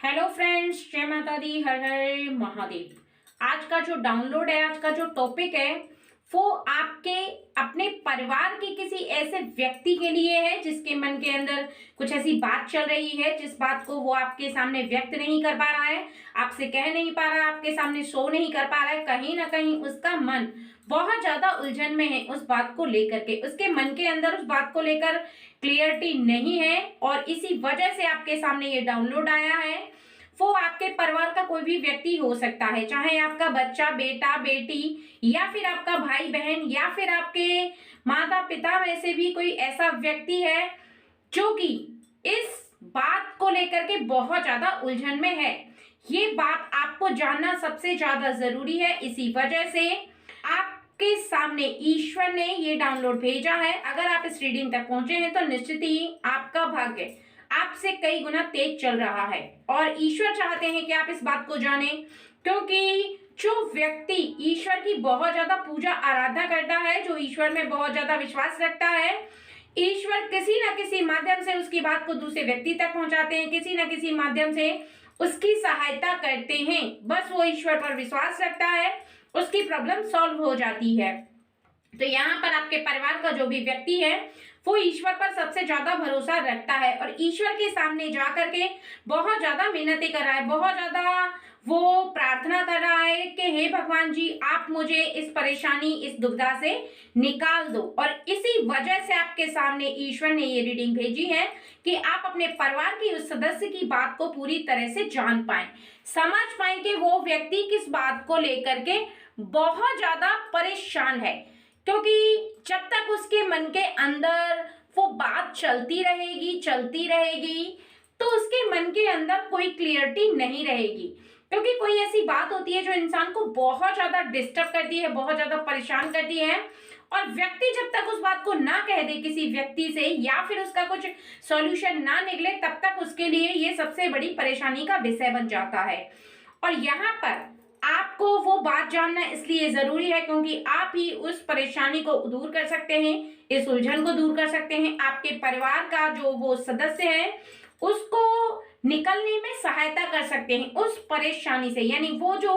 Hello friends, जय माता दी, हर हर महादेव। आज का जो डाउनलोड है, आज का जो टॉपिक है वो आपके अपने परिवार के किसी ऐसे व्यक्ति के लिए है जिसके मन के अंदर कुछ ऐसी बात चल रही है जिस बात को वो आपके सामने व्यक्त नहीं कर पा रहा है, आपसे कह नहीं पा रहा, आपके सामने शो नहीं कर पा रहा है। कहीं ना कहीं उसका मन बहुत ज्यादा उलझन में है उस बात को लेकर के, उसके मन के अंदर उस बात को लेकर क्लियरिटी नहीं है और इसी वजह से आपके सामने ये डाउनलोड आया है। वो आपके परिवार का कोई भी व्यक्ति हो सकता है, चाहे आपका बच्चा, बेटा, बेटी, या फिर आपका भाई बहन, या फिर आपके माता पिता में से भी कोई ऐसा व्यक्ति है जो कि इस बात को लेकर के बहुत ज्यादा उलझन में है। ये बात आपको जानना सबसे ज्यादा जरूरी है। इसी वजह से आपके सामने ईश्वर ने ये डाउनलोड भेजा है। अगर आप इस रीडिंग तक पहुंचे हैं तो निश्चित ही आपका भाग्य आपसे कई गुना तेज चल रहा है और ईश्वर चाहते हैं कि आप इस बात को जानें, क्योंकि जो व्यक्ति ईश्वर की बहुत ज्यादा पूजा आराधना करता है, जो ईश्वर में बहुत ज्यादा विश्वास रखता है, ईश्वर किसी न किसी माध्यम से उसकी बात को दूसरे व्यक्ति तक पहुंचाते हैं, किसी न किसी माध्यम से उसकी सहायता करते हैं। बस वो ईश्वर पर विश्वास रखता है, उसकी प्रॉब्लम सॉल्व हो जाती है। तो यहाँ पर आपके परिवार का जो भी व्यक्ति है वो ईश्वर पर सबसे ज्यादा भरोसा रखता है और ईश्वर के सामने जा करके बहुत ज्यादा मिन्नतें कर रहा है, बहुत ज्यादा वो प्रार्थना कर रहा है कि हे भगवान जी, आप मुझे इस परेशानी, इस दुविधा से निकाल दो। और इसी वजह से आपके सामने ईश्वर ने ये रीडिंग भेजी है कि आप अपने परिवार की उस सदस्य की बात को पूरी तरह से जान पाए, समझ पाए कि वो व्यक्ति किस बात को लेकर के बहुत ज्यादा परेशान है। क्योंकि जब तक उसके मन के अंदर वो बात चलती रहेगी तो उसके मन के अंदर कोई क्लियरिटी नहीं रहेगी। क्योंकि कोई ऐसी बात होती है जो इंसान को बहुत ज्यादा डिस्टर्ब करती है, बहुत ज्यादा परेशान करती है, और व्यक्ति जब तक उस बात को ना कह दे किसी व्यक्ति से या फिर उसका कुछ सॉल्यूशन ना निकले, तब तक उसके लिए ये सबसे बड़ी परेशानी का विषय बन जाता है। और यहाँ पर आपको वो बात जानना इसलिए जरूरी है क्योंकि आप ही उस परेशानी को दूर कर सकते हैं, इस उलझन को दूर कर सकते हैं। आपके परिवार का जो वो सदस्य है उसको निकलने में सहायता कर सकते हैं उस परेशानी से, यानी वो जो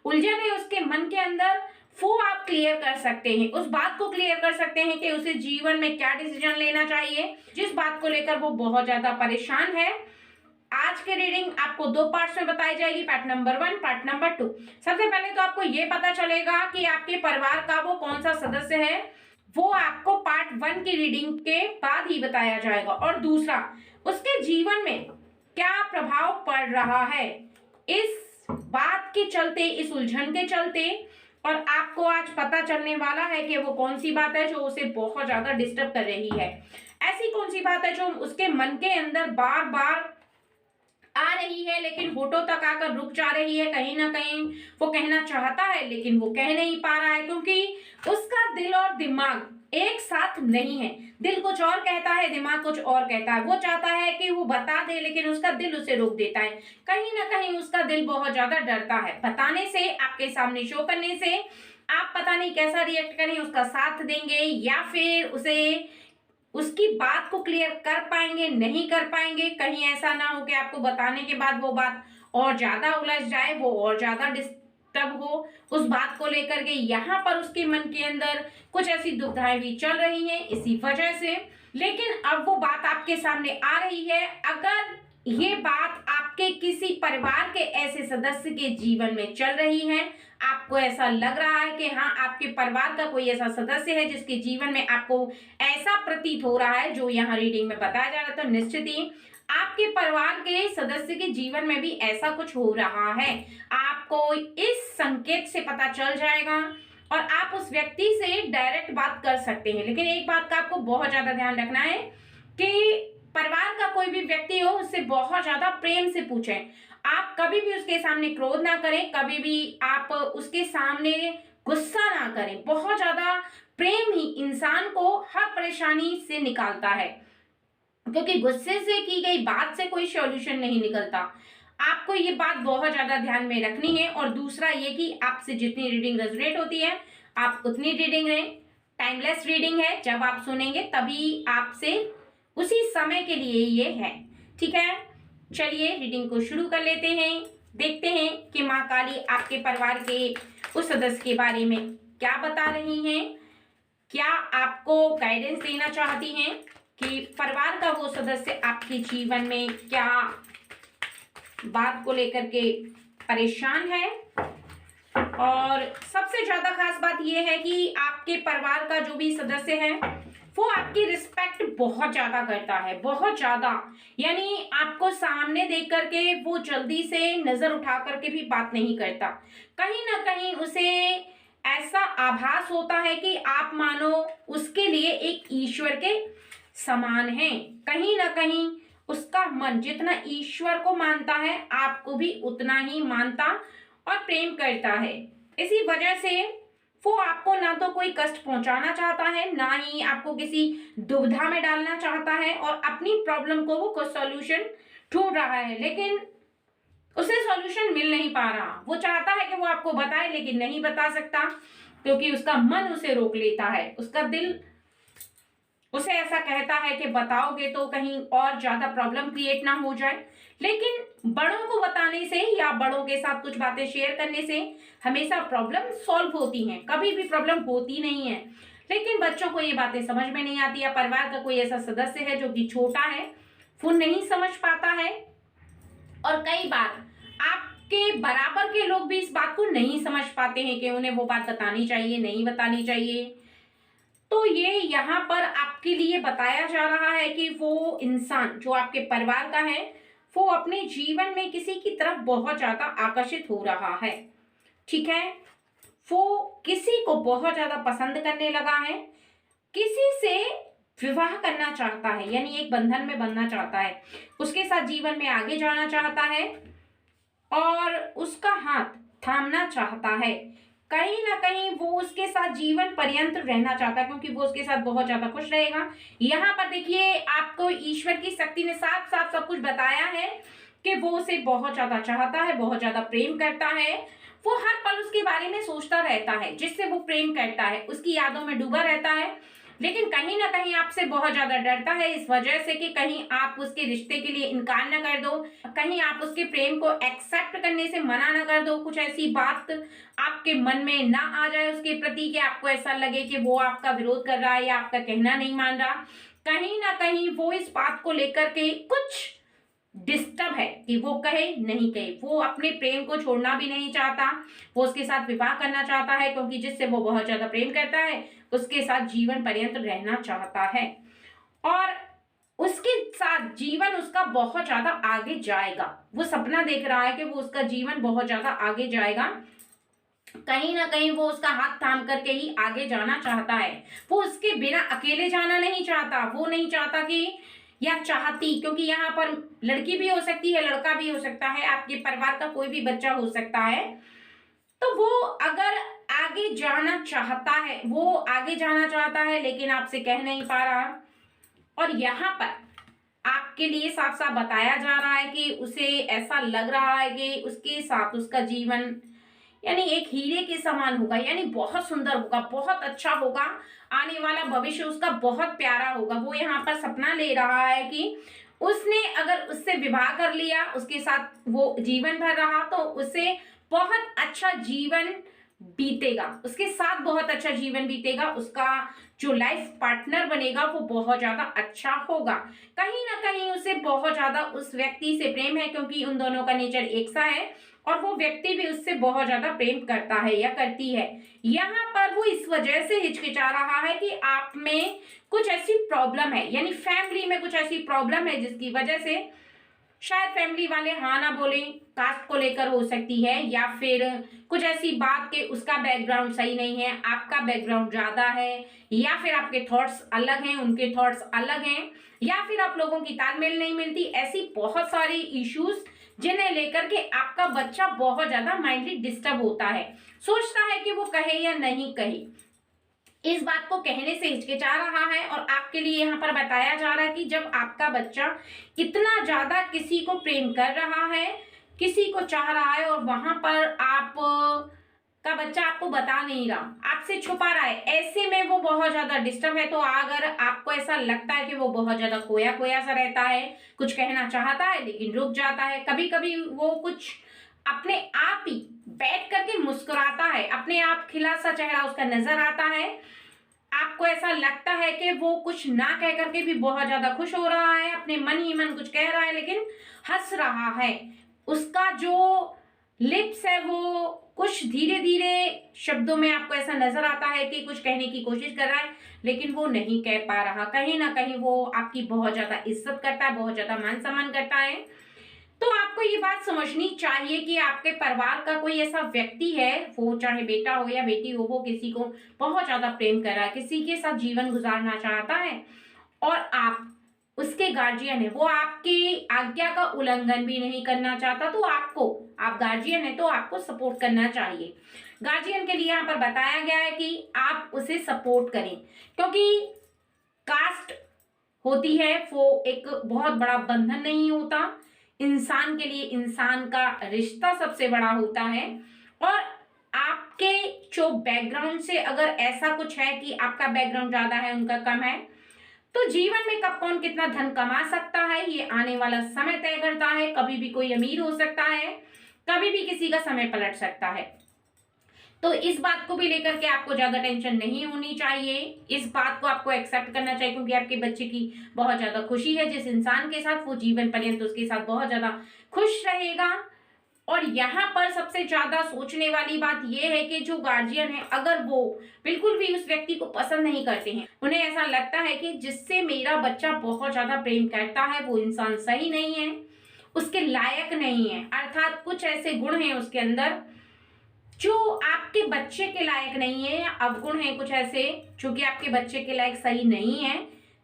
उलझन है उसके मन के अंदर वो आप क्लियर कर सकते हैं, उस बात को क्लियर कर सकते हैं कि उसे जीवन में क्या डिसीजन लेना चाहिए, जिस बात को लेकर वो बहुत ज्यादा परेशान है। आज के रीडिंग आपको दो पार्ट्स में बताई जाएगी, पार्ट नंबर 1, पार्ट नंबर 2। सबसे पहले तो आपको ये पता चलेगा कि आपके परिवार का वो कौन सा सदस्य है, वो आपको पार्ट 1 की रीडिंग के बाद ही बताया जाएगा। और दूसरा, उसके जीवन में क्या प्रभाव पड़ रहा है इस बात के चलते, इस उलझन के चलते। और आपको आज पता चलने वाला है कि वो कौन सी बात है जो उसे बहुत ज्यादा डिस्टर्ब कर रही है। ऐसी कौन सी बात है जो उसके मन के अंदर बार बार आ रही है लेकिन होठों तक आकर रुक जा रही है। कहीं ना कहीं वो कहना चाहता है लेकिन वो कह नहीं पा रहा है, क्योंकि उसका दिल और दिमाग एक साथ नहीं है। दिल कुछ और कहता है, दिमाग कुछ और कहता है। वो चाहता है कि वो बता दे लेकिन उसका दिल उसे रोक देता है। कहीं ना कहीं उसका दिल बहुत ज्यादा डरता है बताने से, आपके सामने शो करने से। आप पता नहीं कैसा रिएक्ट करें, उसका साथ देंगे या फिर उसे उसकी बात को क्लियर कर पाएंगे, नहीं कर पाएंगे। कहीं ऐसा ना हो कि आपको बताने के बाद वो बात और ज्यादा उलझ जाए, वो और ज्यादा डिस्टर्ब हो उस बात को लेकर के। यहाँ पर उसके मन के अंदर कुछ ऐसी दुविधाएं भी चल रही हैं इसी वजह से। लेकिन अब वो बात आपके सामने आ रही है। अगर ये बात आपके किसी परिवार के ऐसे सदस्य के जीवन में चल रही है, आपको ऐसा लग रहा है कि हाँ, आपके परिवार का कोई ऐसा सदस्य है जिसके जीवन में आपको ऐसा प्रतीत हो रहा है जो यहाँ रीडिंग में बताया जा रहा था, तो निश्चित ही आपके परिवार के सदस्य के जीवन में भी ऐसा कुछ हो रहा है। आपको इस संकेत से पता चल जाएगा और आप उस व्यक्ति से डायरेक्ट बात कर सकते हैं। लेकिन एक बात का आपको बहुत ज्यादा ध्यान रखना है कि परिवार का कोई भी व्यक्ति हो, उससे बहुत ज्यादा प्रेम से पूछें। आप कभी भी उसके सामने क्रोध ना करें, कभी भी आप उसके सामने गुस्सा ना करें। बहुत ज्यादा प्रेम ही इंसान को हर परेशानी से निकालता है, क्योंकि गुस्से से की गई बात से कोई सॉल्यूशन नहीं निकलता। आपको ये बात बहुत ज्यादा ध्यान में रखनी है। और दूसरा ये कि आपसे जितनी रीडिंग रेजोनेट होती है आप उतनी रीडिंग लें। टाइमलेस रीडिंग है, जब आप सुनेंगे तभी आपसे उसी समय के लिए ये है, ठीक है। चलिए रीडिंग को शुरू कर लेते हैं। देखते हैं कि माँ काली आपके परिवार के उस सदस्य के बारे में क्या बता रही हैं। क्या आपको गाइडेंस देना चाहती हैं कि परिवार का वो सदस्य आपके जीवन में क्या बात को लेकर के परेशान है। और सबसे ज्यादा खास बात यह है कि आपके परिवार का जो भी सदस्य है वो आपकी रिस्पेक्ट बहुत ज्यादा करता है, बहुत ज्यादा। यानी आपको सामने देख करके वो जल्दी से नजर उठा करके भी बात नहीं करता। कहीं ना कहीं उसे ऐसा आभास होता है कि आप मानो उसके लिए एक ईश्वर के समान हैं। कहीं ना कहीं उसका मन जितना ईश्वर को मानता है आपको भी उतना ही मानता और प्रेम करता है। इसी वजह से वो आपको ना तो कोई कष्ट पहुंचाना चाहता है, ना ही आपको किसी दुविधा में डालना चाहता है, और अपनी प्रॉब्लम को वो कुछ सॉल्यूशन ढूंढ रहा है लेकिन उसे सॉल्यूशन मिल नहीं पा रहा। वो चाहता है कि वो आपको बताए लेकिन नहीं बता सकता क्योंकि उसका मन उसे रोक लेता है। उसका दिल उसे ऐसा कहता है कि बताओगे तो कहीं और ज्यादा प्रॉब्लम क्रिएट ना हो जाए। लेकिन बड़ों को बताने से या बड़ों के साथ कुछ बातें शेयर करने से हमेशा प्रॉब्लम सॉल्व होती हैं, कभी भी प्रॉब्लम होती नहीं है। लेकिन बच्चों को ये बातें समझ में नहीं आती, या परिवार का कोई ऐसा सदस्य है जो कि छोटा है वो नहीं समझ पाता है, और कई बार आपके बराबर के लोग भी इस बात को नहीं समझ पाते हैं कि उन्हें वो बात बतानी चाहिए नहीं बतानी चाहिए। तो ये यहाँ पर आपके लिए बताया जा रहा है कि वो इंसान जो आपके परिवार का है वो अपने जीवन में किसी की तरफ बहुत ज्यादा आकर्षित हो रहा है। ठीक है, वो किसी को बहुत ज्यादा पसंद करने लगा है, किसी से विवाह करना चाहता है, यानी एक बंधन में बंधना चाहता है, उसके साथ जीवन में आगे जाना चाहता है और उसका हाथ थामना चाहता है। कहीं ना कहीं वो उसके साथ जीवन पर्यंत रहना चाहता है क्योंकि वो उसके साथ बहुत ज्यादा खुश रहेगा। यहाँ पर देखिए आपको ईश्वर की शक्ति ने साफ साफ सब कुछ बताया है कि वो उसे बहुत ज्यादा चाहता है, बहुत ज्यादा प्रेम करता है। वो हर पल उसके बारे में सोचता रहता है, जिससे वो प्रेम करता है उसकी यादों में डूबा रहता है, लेकिन कहीं ना कहीं आपसे बहुत ज्यादा डरता है इस वजह से कि कहीं आप उसके रिश्ते के लिए इनकार न कर दो, कहीं आप उसके प्रेम को एक्सेप्ट करने से मना न कर दो, कुछ ऐसी बात आपके मन में ना आ जाए उसके प्रति कि आपको ऐसा लगे कि वो आपका विरोध कर रहा है या आपका कहना नहीं मान रहा। कहीं ना कहीं वो इस बात को लेकर के कुछ डिस्टर्ब है कि वो कहे नहीं कहे। वो अपने प्रेम को छोड़ना भी नहीं चाहता, वो उसके साथ विवाह करना चाहता है क्योंकि जिससे वो बहुत ज्यादा प्रेम करता है उसके साथ जीवन पर्यंत रहना चाहता है और उसके साथ जीवन उसका बहुत ज्यादा आगे जाएगा। वो सपना देख रहा है कि वो उसका जीवन बहुत ज्यादा आगे जाएगा। कहीं ना कहीं वो उसका हाथ थाम करके ही आगे जाना चाहता है। वो उसके बिना अकेले जाना नहीं चाहता। वो नहीं चाहता कि या चाहती, क्योंकि यहाँ पर लड़की भी हो सकती है, लड़का भी हो सकता है, आपके परिवार का कोई भी बच्चा हो सकता है। तो वो अगर आगे जाना चाहता है, वो आगे जाना चाहता है लेकिन आपसे कह नहीं पा रहा। और यहाँ पर आपके लिए साफ साफ बताया जा रहा है कि उसे ऐसा लग रहा है कि उसके साथ उसका जीवन यानी एक हीरे के समान होगा, यानी बहुत सुंदर होगा, बहुत अच्छा होगा। आने वाला भविष्य उसका बहुत प्यारा होगा। वो यहाँ पर सपना ले रहा है कि उसने अगर उससे विवाह कर लिया, उसके साथ वो जीवन भर रहा तो उसे बहुत अच्छा जीवन बीतेगा, उसके साथ बहुत अच्छा जीवन बीतेगा। उसका जो लाइफ पार्टनर बनेगा वो बहुत ज्यादा अच्छा होगा। कहीं ना कहीं उसे बहुत ज्यादा उस व्यक्ति से प्रेम है क्योंकि उन दोनों का नेचर एक सा है और वो व्यक्ति भी उससे बहुत ज्यादा प्रेम करता है या करती है। यहाँ पर वो इस वजह से हिचकिचा रहा है कि आप में कुछ ऐसी प्रॉब्लम है, यानी फैमिली में कुछ ऐसी प्रॉब्लम है जिसकी वजह से शायद फैमिली वाले हाँ ना बोले, कास्ट को लेकर हो सकती है, या फिर कुछ ऐसी बात के उसका बैकग्राउंड सही नहीं है, आपका बैकग्राउंड ज्यादा है, या फिर आपके थॉट्स अलग हैं, उनके थॉट्स अलग हैं, या फिर आप लोगों की तालमेल नहीं मिलती। ऐसी बहुत सारी इश्यूज जिन्हें लेकर के आपका बच्चा बहुत ज्यादा माइंडली डिस्टर्ब होता है, सोचता है कि वो कहे या नहीं कहे। इस बात को कहने से हिचकिचा रहा है और आपके लिए यहाँ पर बताया जा रहा है कि जब आपका बच्चा इतना ज्यादा किसी को प्रेम कर रहा है, किसी को चाह रहा है और वहां पर आप का बच्चा आपको बता नहीं रहा, आपसे छुपा रहा है, ऐसे में वो बहुत ज्यादा डिस्टर्ब है। तो अगर आपको ऐसा लगता है कि वो बहुत ज्यादा खोया खोया सा रहता है, कुछ कहना चाहता है लेकिन रुक जाता है, कभी कभी वो कुछ अपने आप ही बैठ करके मुस्कुराता है, अपने आप खिला सा चेहरा उसका नजर आता है, आपको ऐसा लगता है कि वो कुछ ना कह करके भी बहुत ज्यादा खुश हो रहा है, अपने मन ही मन कुछ कह रहा है लेकिन हंस रहा है, उसका जो लिप्स है वो कुछ धीरे धीरे शब्दों में आपको ऐसा नजर आता है कि कुछ कहने की कोशिश कर रहा है लेकिन वो नहीं कह पा रहा। कहीं ना कहीं वो आपकी बहुत ज्यादा इज्जत करता है, बहुत ज्यादा मान सम्मान करता है। तो आपको ये बात समझनी चाहिए कि आपके परिवार का कोई ऐसा व्यक्ति है, वो चाहे बेटा हो या बेटी हो, वो किसी को बहुत ज्यादा प्रेम कर रहा है, किसी के साथ जीवन गुजारना चाहता है और आप उसके गार्जियन है, वो आपकी आज्ञा का उल्लंघन भी नहीं करना चाहता। तो आप गार्जियन है तो आपको सपोर्ट करना चाहिए। गार्जियन के लिए यहाँ पर बताया गया है कि आप उसे सपोर्ट करें, क्योंकि कास्ट होती है वो एक बहुत बड़ा बंधन नहीं होता। इंसान के लिए इंसान का रिश्ता सबसे बड़ा होता है। और आपके जो बैकग्राउंड से अगर ऐसा कुछ है कि आपका बैकग्राउंड ज्यादा है उनका कम है, तो जीवन में कब कौन कितना धन कमा सकता है ये आने वाला समय तय करता है। कभी भी कोई अमीर हो सकता है, कभी भी किसी का समय पलट सकता है। तो इस बात को भी लेकर के आपको ज्यादा टेंशन नहीं होनी चाहिए, इस बात को आपको एक्सेप्ट करना चाहिए, क्योंकि आपके बच्चे की बहुत ज्यादा खुशी है। जिस इंसान के साथ वो जीवन पर्यंत उसके साथ बहुत ज्यादा खुश रहेगा। और यहाँ पर सबसे ज्यादा सोचने वाली बात यह है कि जो गार्जियन है, अगर वो बिल्कुल भी उस व्यक्ति को पसंद नहीं करते हैं, उन्हें ऐसा लगता है कि जिससे मेरा बच्चा बहुत ज्यादा प्रेम करता है वो इंसान सही नहीं है, उसके लायक नहीं है, अर्थात कुछ ऐसे गुण हैं उसके अंदर जो आपके बच्चे के लायक नहीं है, या अवगुण है कुछ ऐसे जो कि आपके बच्चे के लायक सही नहीं है,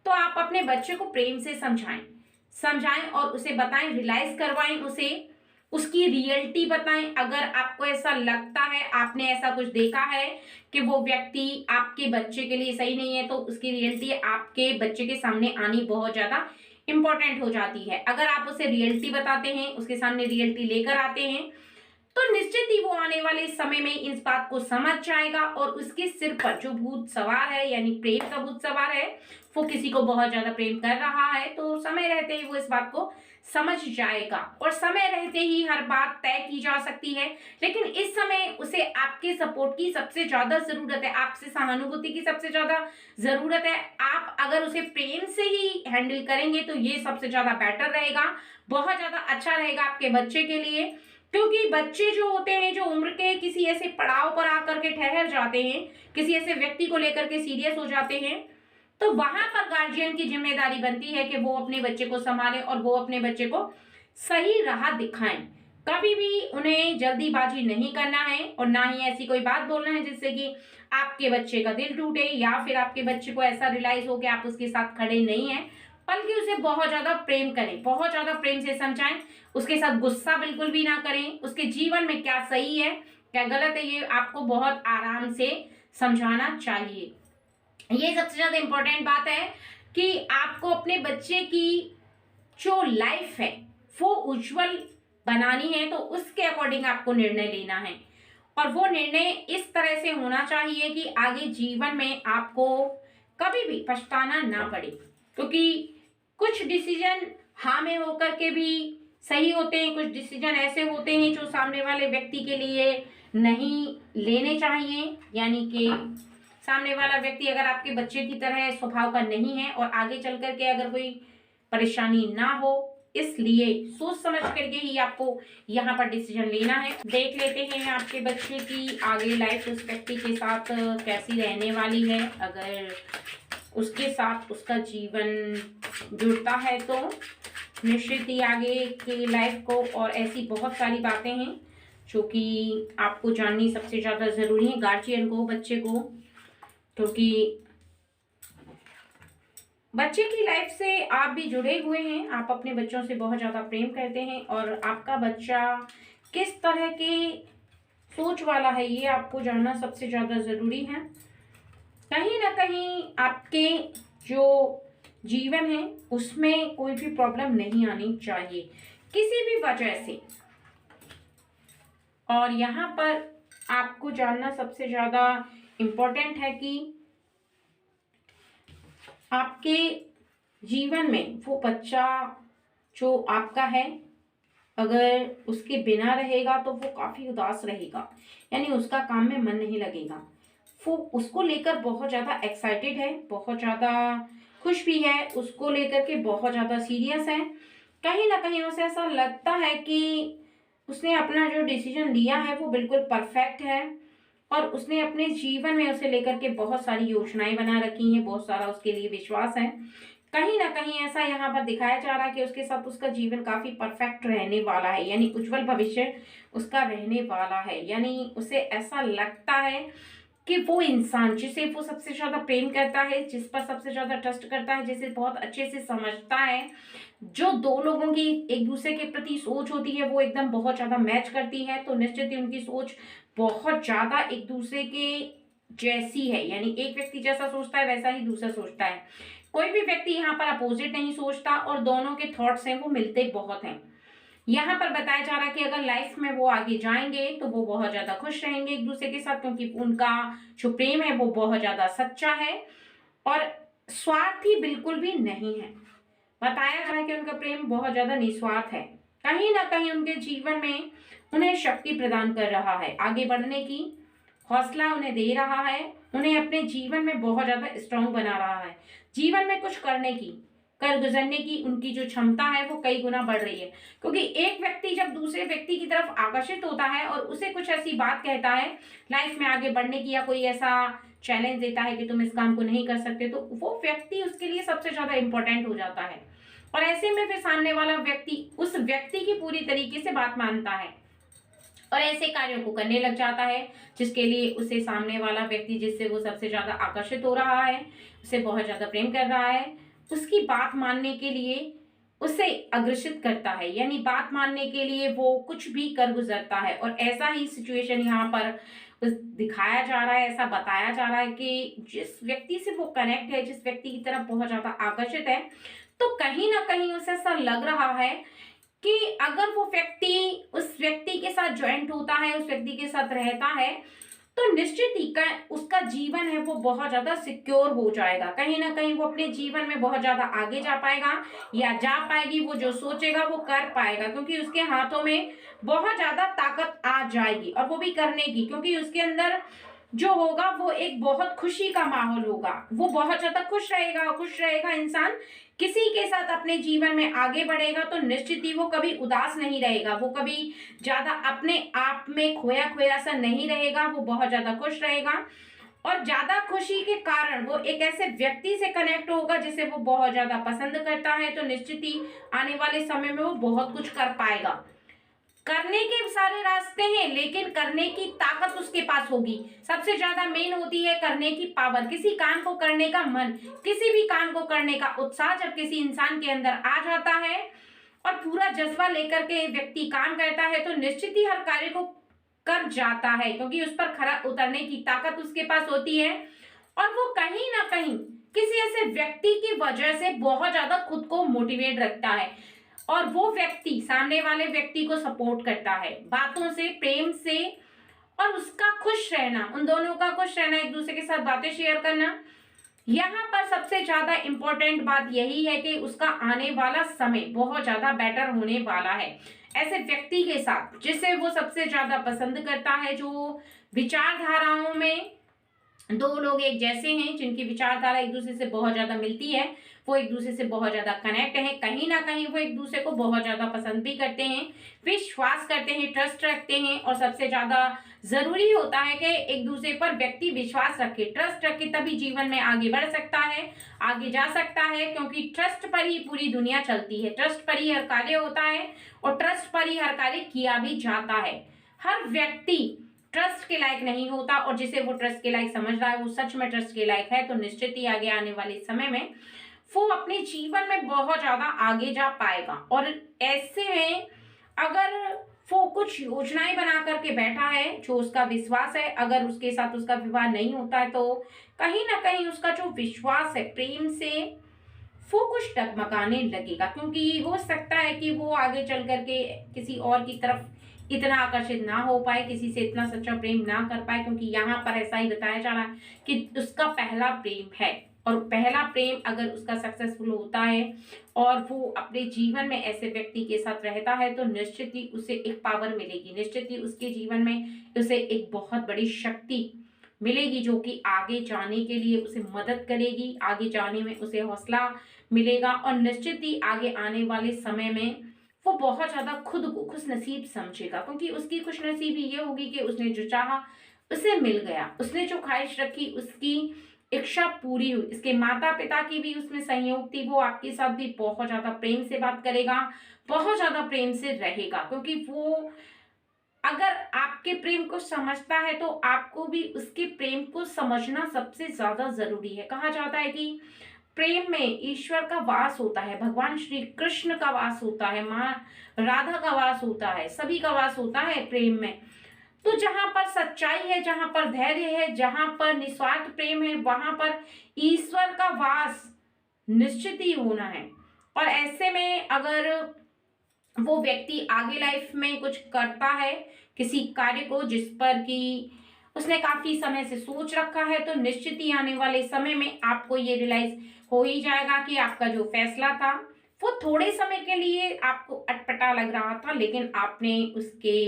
तो आप अपने बच्चे को प्रेम से समझाएं और उसे बताएं, रियलाइज करवाएं, उसे उसकी रियलिटी बताएं। अगर आपको ऐसा लगता है, आपने ऐसा कुछ देखा है कि वो व्यक्ति आपके बच्चे के लिए सही नहीं है, तो उसकी रियलिटी आपके बच्चे के सामने आनी बहुत ज्यादा इंपॉर्टेंट हो जाती है। अगर आप उसे रियलिटी बताते हैं, उसके सामने रियलिटी लेकर आते हैं, तो निश्चित ही वो आने वाले समय में इस बात को समझ जाएगा और उसके सिर पर जो भूत सवार है, यानी प्रेम का भूत सवार है, वो किसी को बहुत ज्यादा प्रेम कर रहा है, तो समय रहते ही वो इस बात को समझ जाएगा। और समय रहते ही हर बात तय की जा सकती है, लेकिन इस समय उसे आपके सपोर्ट की सबसे ज्यादा जरूरत है, आपसे सहानुभूति की सबसे ज्यादा जरूरत है। आप अगर उसे प्रेम से ही हैंडल करेंगे तो ये सबसे ज्यादा बेटर रहेगा, बहुत ज्यादा अच्छा रहेगा आपके बच्चे के लिए। क्योंकि बच्चे जो होते हैं, जो उम्र के किसी ऐसे पड़ाव पर आकर के ठहर जाते हैं, किसी ऐसे व्यक्ति को लेकर के सीरियस हो जाते हैं, तो वहां पर गार्जियन की जिम्मेदारी बनती है कि वो अपने बच्चे को संभाले और वो अपने बच्चे को सही राह दिखाएं। कभी भी उन्हें जल्दीबाजी नहीं करना है और ना ही ऐसी कोई बात बोलना है जिससे कि आपके बच्चे का दिल टूटे या फिर आपके बच्चे को ऐसा रियलाइज हो कि आप उसके साथ खड़े नहीं हैं, बल्कि उसे बहुत ज्यादा प्रेम करें, बहुत ज्यादा प्रेम से समझाएं, उसके साथ गुस्सा बिल्कुल भी ना करें, उसके जीवन में क्या सही है क्या गलत है ये आपको बहुत आराम से समझाना चाहिए। ये सबसे ज्यादा इंपॉर्टेंट बात है कि आपको अपने बच्चे की जो लाइफ है वो उज्जवल बनानी है, तो उसके अकॉर्डिंग आपको निर्णय लेना है। और वो निर्णय इस तरह से होना चाहिए कि आगे जीवन में आपको कभी भी पछताना ना पड़े, क्योंकि कुछ डिसीजन हाँ में होकर के भी सही होते हैं, कुछ डिसीजन ऐसे होते हैं जो सामने वाले व्यक्ति के लिए नहीं लेने चाहिए। यानी कि सामने वाला व्यक्ति अगर आपके बच्चे की तरह स्वभाव का नहीं है और आगे चल करके अगर कोई परेशानी ना हो, इसलिए सोच समझ करके ही आपको यहाँ पर डिसीजन लेना है। देख लेते हैं आपके बच्चे की आगे लाइफ उस व्यक्ति के साथ कैसी रहने वाली है। अगर उसके साथ उसका जीवन जुड़ता है तो निश्चित ही आगे की लाइफ को, और ऐसी बहुत सारी बातें हैं जो कि आपको जाननी सबसे ज़्यादा ज़रूरी है गार्जियन को, बच्चे को, क्योंकि बच्चे की लाइफ से आप भी जुड़े हुए हैं, आप अपने बच्चों से बहुत ज़्यादा प्रेम करते हैं और आपका बच्चा किस तरह के सोच वाला है ये आपको जानना सबसे ज़्यादा ज़रूरी है। कहीं ना कहीं आपके जो जीवन है उसमें कोई भी प्रॉब्लम नहीं आनी चाहिए किसी भी वजह से। और यहाँ पर आपको जानना सबसे ज्यादा इम्पोर्टेंट है कि आपके जीवन में वो बच्चा जो आपका है, अगर उसके बिना रहेगा तो वो काफी उदास रहेगा, यानी उसका काम में मन नहीं लगेगा। वो उसको लेकर बहुत ज्यादा एक्साइटेड है, बहुत ज्यादा खुश भी है, उसको लेकर के बहुत ज्यादा सीरियस है। कहीं ना कहीं उसे ऐसा लगता है कि उसने अपना जो डिसीजन लिया है वो बिल्कुल परफेक्ट है, और उसने अपने जीवन में उसे लेकर के बहुत सारी योजनाएं बना रखी हैं, बहुत सारा उसके लिए विश्वास है। कहीं ना कहीं ऐसा यहाँ पर दिखाया जा रहा है कि उसके साथ उसका जीवन काफी परफेक्ट रहने वाला है, यानी उज्जवल भविष्य उसका रहने वाला है। यानी उसे ऐसा लगता है कि वो इंसान जिसे वो सबसे ज्यादा प्रेम करता है, जिस पर सबसे ज्यादा ट्रस्ट करता है, जिसे बहुत अच्छे से समझता है, जो दो लोगों की एक दूसरे के प्रति सोच होती है वो एकदम बहुत ज्यादा मैच करती है, तो निश्चित ही उनकी सोच बहुत ज्यादा एक दूसरे के जैसी है। यानी एक व्यक्ति जैसा सोचता है वैसा ही दूसरा सोचता है। कोई भी व्यक्ति यहाँ पर अपोजिट नहीं सोचता, और दोनों के थॉट्स हैं वो मिलते बहुत हैं। यहाँ पर बताया जा रहा है कि अगर लाइफ में वो आगे जाएंगे तो वो बहुत ज्यादा खुश रहेंगे एक दूसरे के साथ, क्योंकि उनका जो प्रेम है वो बहुत ज्यादा सच्चा है और स्वार्थी बिल्कुल भी नहीं है। बताया जा रहा है कि उनका प्रेम बहुत ज्यादा निस्वार्थ है, कहीं ना कहीं उनके जीवन में उन्हें शक्ति प्रदान कर रहा है, आगे बढ़ने की हौसला उन्हें दे रहा है, उन्हें अपने जीवन में बहुत ज्यादा स्ट्रांग बना रहा है। जीवन में कुछ करने की, कर गुजरने की उनकी जो क्षमता है वो कई गुना बढ़ रही है, क्योंकि एक व्यक्ति जब दूसरे व्यक्ति की तरफ आकर्षित होता है और उसे कुछ ऐसी बात कहता है लाइफ में आगे बढ़ने की, या कोई ऐसा चैलेंज देता है कि तुम इस काम को नहीं कर सकते, तो वो व्यक्ति उसके लिए सबसे ज्यादा इंपॉर्टेंट हो जाता है। और ऐसे में फिर सामने वाला व्यक्ति उस व्यक्ति की पूरी तरीके से बात मानता है और ऐसे कार्यों को करने लग जाता है जिसके लिए उसे सामने वाला व्यक्ति, जिससे वो सबसे ज्यादा आकर्षित हो रहा है, उसे बहुत ज्यादा प्रेम कर रहा है, उसकी बात मानने के लिए उसे अग्रसित करता है। यानी बात मानने के लिए वो कुछ भी कर गुजरता है। और ऐसा ही सिचुएशन यहाँ पर दिखाया जा रहा है, ऐसा बताया जा रहा है कि जिस व्यक्ति से वो कनेक्ट है, जिस व्यक्ति की तरफ बहुत ज्यादा आकर्षित है, तो कहीं ना कहीं उसे ऐसा लग रहा है कि अगर वो व्यक्ति उस व्यक्ति के साथ ज्वाइंट होता है, उस व्यक्ति के साथ रहता है, तो निश्चित ही उसका जीवन है वो बहुत ज्यादा सिक्योर हो जाएगा। कहीं ना कहीं वो अपने जीवन में बहुत ज्यादा आगे जा पाएगा, या जा पाएगी, वो जो सोचेगा वो कर पाएगा, क्योंकि उसके हाथों में बहुत ज्यादा ताकत आ जाएगी, और वो भी करने की, क्योंकि उसके अंदर जो होगा वो एक बहुत खुशी का माहौल होगा। वो बहुत ज्यादा खुश रहेगा इंसान, किसी के साथ अपने जीवन में आगे बढ़ेगा तो निश्चित ही वो कभी उदास नहीं रहेगा, वो कभी ज्यादा अपने आप में खोया खोया सा नहीं रहेगा, वो बहुत ज्यादा खुश रहेगा। और ज्यादा खुशी के कारण वो एक ऐसे व्यक्ति से कनेक्ट होगा जिसे वो बहुत ज्यादा पसंद करता है, तो निश्चित ही आने वाले समय में वो बहुत कुछ कर पाएगा। करने के सारे रास्ते हैं, लेकिन करने की ताकत उसके पास होगी। सबसे ज्यादा मेन होती है करने की पावर, किसी काम को करने का मन, किसी भी काम को करने का उत्साह जब किसी इंसान के अंदर आ जाता है और पूरा जज्बा लेकर के व्यक्ति काम करता है, तो निश्चित ही हर कार्य को कर जाता है, क्योंकि उस पर खरा उतरने की ताकत उसके पास होती है। और वो कहीं ना कहीं किसी ऐसे व्यक्ति की वजह से बहुत ज्यादा खुद को मोटिवेट रखता है, और वो व्यक्ति सामने वाले व्यक्ति को सपोर्ट करता है बातों से, प्रेम से, और उसका खुश रहना, उन दोनों का खुश रहना, एक दूसरे के साथ बातें शेयर करना। यहाँ पर सबसे ज्यादा इंपॉर्टेंट बात यही है कि उसका आने वाला समय बहुत ज्यादा बेटर होने वाला है ऐसे व्यक्ति के साथ जिसे वो सबसे ज्यादा पसंद करता है, जो विचारधाराओं में दो लोग एक जैसे हैं, जिनकी विचारधारा एक दूसरे से बहुत ज्यादा मिलती है, वो एक दूसरे से बहुत ज्यादा कनेक्ट है, कहीं ना कहीं वो एक दूसरे को बहुत ज्यादा पसंद भी करते हैं, विश्वास करते हैं, ट्रस्ट रखते हैं। और सबसे ज्यादा जरूरी होता है कि एक दूसरे पर व्यक्ति विश्वास रखे, ट्रस्ट रखे, तभी जीवन में आगे बढ़ सकता है, आगे जा सकता है, क्योंकि ट्रस्ट पर ही पूरी दुनिया चलती है, ट्रस्ट पर ही हर कार्य होता है और ट्रस्ट पर ही हर कार्य किया भी जाता है। हर व्यक्ति ट्रस्ट के लायक नहीं होता, और जिसे वो ट्रस्ट के लायक समझ रहा है वो सच में ट्रस्ट के लायक है, तो निश्चित ही आगे आने वाले समय में वो अपने जीवन में बहुत ज्यादा आगे जा पाएगा। और ऐसे में अगर वो कुछ योजनाएं बना करके बैठा है, जो उसका विश्वास है, अगर उसके साथ उसका विवाह नहीं होता है तो कहीं ना कहीं उसका जो विश्वास है प्रेम से वो कुछ डगमगाने लगेगा, क्योंकि हो सकता है कि वो आगे चल करके किसी और की तरफ इतना आकर्षित ना हो पाए, किसी से इतना सच्चा प्रेम ना कर पाए, क्योंकि यहाँ पर ऐसा ही बताया जा रहा है कि उसका पहला प्रेम है। और पहला प्रेम अगर उसका सक्सेसफुल होता है और वो अपने जीवन में ऐसे व्यक्ति के साथ रहता है तो निश्चित ही उसे एक पावर मिलेगी, निश्चित ही उसके जीवन में उसे एक बहुत बड़ी शक्ति मिलेगी जो कि आगे जाने के लिए उसे मदद करेगी, आगे जाने में उसे हौसला मिलेगा और निश्चित ही आगे आने वाले समय में वो बहुत ज्यादा खुद को खुश नसीब समझेगा, क्योंकि उसकी खुश नसीबी ये होगी कि उसने जो चाहा उसे मिल गया, उसने जो ख्वाहिश रखी उसकी इच्छा पूरी हुई। इसके माता पिता की भी उसमें सहयोग थी, वो आपके साथ भी बहुत ज्यादा प्रेम से बात करेगा, बहुत ज्यादा प्रेम से रहेगा, क्योंकि वो अगर आपके प्रेम को समझता है तो आपको भी उसके प्रेम को समझना सबसे ज्यादा जरूरी है। कहा जाता है कि प्रेम में ईश्वर का वास होता है, भगवान श्री कृष्ण का वास होता है, माँ राधा का वास होता है, सभी का वास होता है प्रेम में। तो जहां पर सच्चाई है, जहां पर धैर्य है, जहां पर निस्वार्थ प्रेम है, वहां पर ईश्वर का वास निश्चित ही होना है। और ऐसे में अगर वो व्यक्ति आगे लाइफ में कुछ करता है, किसी कार्य को जिस पर कि उसने काफी समय से सोच रखा है, तो निश्चित ही आने वाले समय में आपको ये रियलाइज हो ही जाएगा कि आपका जो फैसला था वो थोड़े समय के लिए आपको अटपटा लग रहा था, लेकिन आपने उसके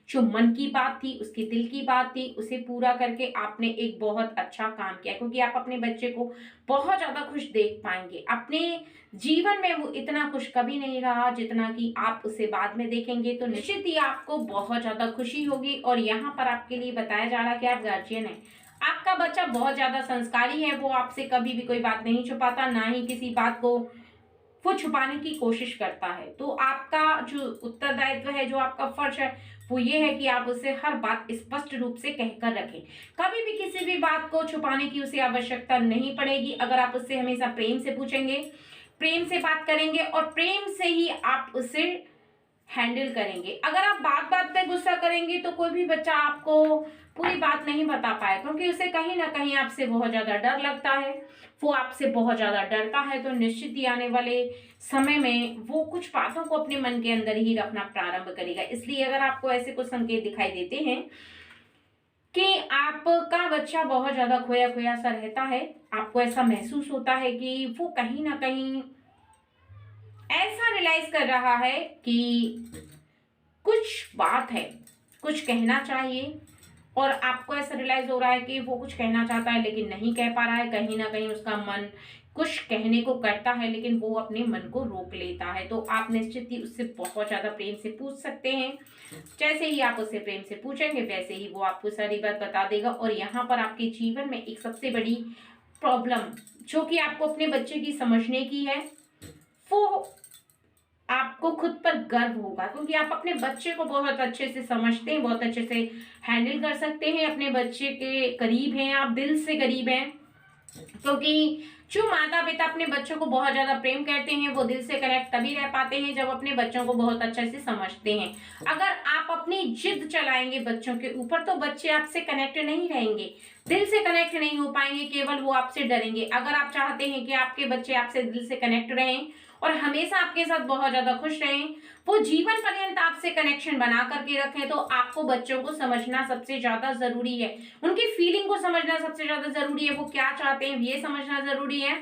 जो मन की बात थी, उसके दिल की बात थी, उसे पूरा करके आपने एक बहुत अच्छा काम किया, क्योंकि आप अपने बच्चे को बहुत ज्यादा खुश देख पाएंगे। अपने जीवन में वो इतना खुश कभी नहीं रहा जितना कि आप उसे बाद में देखेंगे, तो निश्चित ही आपको बहुत ज्यादा खुशी होगी। और यहाँ पर आपके लिए बताया जा रहा है कि आप गार्जियन है, आपका बच्चा बहुत ज्यादा संस्कारी है, वो आपसे कभी भी कोई बात नहीं छुपाता, ना ही किसी बात को वो छुपाने की कोशिश करता है। तो आपका जो उत्तरदायित्व है, जो आपका फर्ज है, वो ये है कि आप उसे हर बात स्पष्ट रूप से कहकर रखें। कभी भी किसी भी बात को छुपाने की उसे आवश्यकता नहीं पड़ेगी। अगर आप उससे हमेशा प्रेम से पूछेंगे, प्रेम से बात करेंगे और प्रेम से ही आप उसे हैंडल करेंगे। अगर आप बात बात पे गुस्सा करेंगे तो कोई भी बच्चा आपको पूरी बात नहीं बता पाए, क्योंकि उसे कहीं ना कहीं आपसे बहुत ज्यादा डर लगता है, वो आपसे बहुत ज्यादा डरता है। तो निश्चित ही आने वाले समय में वो कुछ बातों को अपने मन के अंदर ही रखना प्रारंभ करेगा। इसलिए अगर आपको ऐसे कुछ संकेत दिखाई देते हैं कि आपका बच्चा बहुत ज्यादा खोया खोया सा रहता है, आपको ऐसा महसूस होता है कि वो कहीं ना कहीं ऐसा रियलाइज कर रहा है कि कुछ बात है, कुछ कहना चाहिए, और आपको ऐसा रियलाइज हो रहा है कि वो कुछ कहना चाहता है लेकिन नहीं कह पा रहा है, कहीं ना कहीं उसका मन कुछ कहने को करता है लेकिन वो अपने मन को रोक लेता है, तो आप निश्चित ही उससे बहुत ज्यादा प्रेम से पूछ सकते हैं। जैसे ही आप उससे प्रेम से पूछेंगे वैसे ही वो आपको सारी बात बता देगा। और यहाँ पर आपके जीवन में एक सबसे बड़ी प्रॉब्लम जो कि आपको अपने बच्चे की समझने की है, वो आपको खुद पर गर्व होगा, क्योंकि आप अपने बच्चे को बहुत अच्छे से समझते हैं, बहुत अच्छे से हैंडल कर सकते हैं, अपने बच्चे के करीब हैं, आप दिल से करीब हैं। क्योंकि जो माता पिता अपने बच्चों को बहुत ज्यादा प्रेम करते हैं वो दिल से कनेक्ट तभी रह पाते हैं जब अपने बच्चों को बहुत अच्छे से समझते हैं। अगर आप अपनी जिद चलाएंगे बच्चों के ऊपर तो बच्चे आपसे कनेक्ट नहीं रहेंगे, दिल से कनेक्ट नहीं हो पाएंगे, केवल वो आपसे डरेंगे। अगर आप चाहते हैं कि आपके बच्चे आपसे दिल से कनेक्ट रहें और हमेशा आपके साथ बहुत ज्यादा खुश रहें, वो जीवन पर्यंत आपसे कनेक्शन बना करके रखें, तो आपको बच्चों को समझना सबसे ज्यादा जरूरी है, उनकी फीलिंग को समझना सबसे ज्यादा जरूरी है, वो क्या चाहते हैं ये समझना जरूरी है,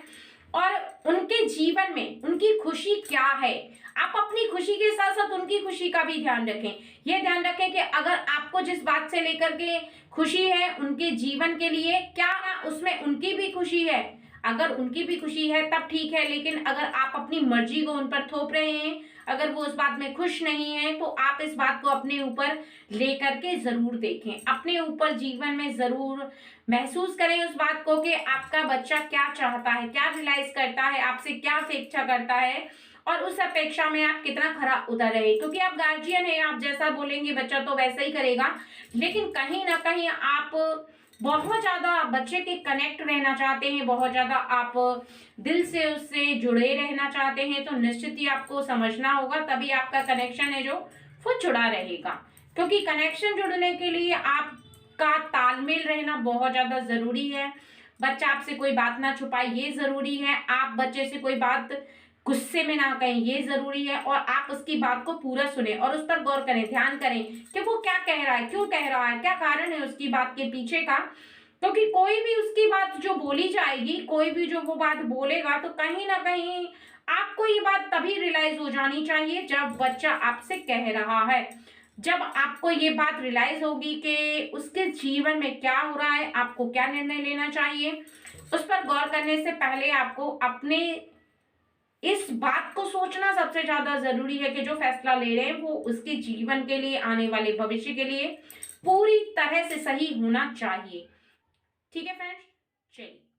और उनके जीवन में उनकी खुशी क्या है। आप अपनी खुशी के साथ साथ उनकी खुशी का भी ध्यान रखें। ये ध्यान रखें कि अगर आपको जिस बात से लेकर के खुशी है उनके जीवन के लिए, क्या उसमें उनकी भी खुशी है। अगर उनकी भी खुशी है तब ठीक है, लेकिन अगर आप अपनी मर्जी को उन पर थोप रहे हैं, अगर वो उस बात में खुश नहीं है, तो आप इस बात को अपने ऊपर लेकर के जरूर देखें, अपने ऊपर जीवन में जरूर महसूस करें उस बात को कि आपका बच्चा क्या चाहता है, क्या रियलाइज करता है, आपसे क्या अपेक्षा करता है, और उस अपेक्षा में आप कितना खरा उतर रहे। क्योंकि आप गार्जियन हैं, आप जैसा बोलेंगे बच्चा तो वैसा ही करेगा, लेकिन कहीं ना कहीं आप बहुत ज्यादा बच्चे के कनेक्ट रहना चाहते हैं, बहुत ज्यादा आप दिल से उससे जुड़े रहना चाहते हैं, तो निश्चित ही आपको समझना होगा, तभी आपका कनेक्शन है जो वो जुड़ा रहेगा। क्योंकि कनेक्शन जुड़ने के लिए आपका तालमेल रहना बहुत ज्यादा जरूरी है। बच्चा आपसे कोई बात ना छुपाए ये जरूरी है, आप बच्चे से कोई बात गुस्से में ना कहें, ये जरूरी है। और आप उसकी बात को पूरा सुने और उस पर गौर करें, ध्यान करें कि वो क्या कह रहा है, क्यों कह रहा है, क्या कारण है उसकी बात के पीछे का। क्योंकि कोई भी उसकी बात जो बोली जाएगी, कोई भी जो वो बात बोलेगा, तो कहीं ना कहीं आपको ये बात तभी रियलाइज हो जानी चाहिए जब बच्चा आपसे कह रहा है। जब आपको ये बात रियलाइज होगी कि उसके जीवन में क्या हो रहा है, आपको क्या निर्णय लेना चाहिए, उस पर गौर करने से पहले आपको अपने इस बात को सोचना सबसे ज्यादा जरूरी है कि जो फैसला ले रहे हैं वो उसके जीवन के लिए, आने वाले भविष्य के लिए पूरी तरह से सही होना चाहिए। ठीक है फ्रेंड्स, चलिए।